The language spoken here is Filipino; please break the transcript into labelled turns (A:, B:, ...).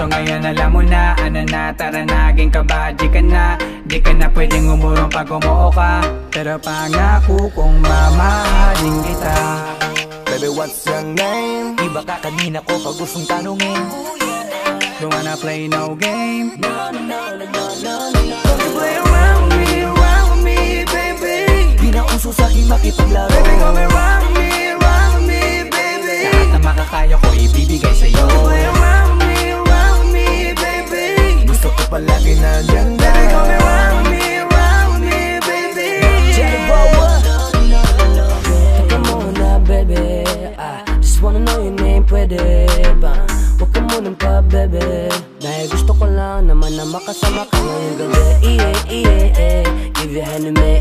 A: So ngayon alam mo na, ano na, tara na, aging ka ba? Di ka na pwedeng umurong pag umuo ka. Pero pangako kong mamahalin kita.
B: Baby, what's your name?
C: Iba ka kanina ko pag gustong tanungin.
A: Don't wanna play no game.
C: No, no, no, no, no, no.
B: Don't play around with me, baby.
C: Di na uso sa'king makipaglaro.
B: Baby, come around with me, baby.
A: Lahat na makakaya ko ibibigay sa'yo.
B: Don't play around with me, baby. Gusto ko palagi na dyan. Baby, come around with me, baby.
C: Jerry Bower. Teka muna, baby. Just wanna know your name, pwede ba? Huwag ka munang pa, baby. Dahil gusto ko lang naman na makasama ka ngayong gabi. Give your hand to me,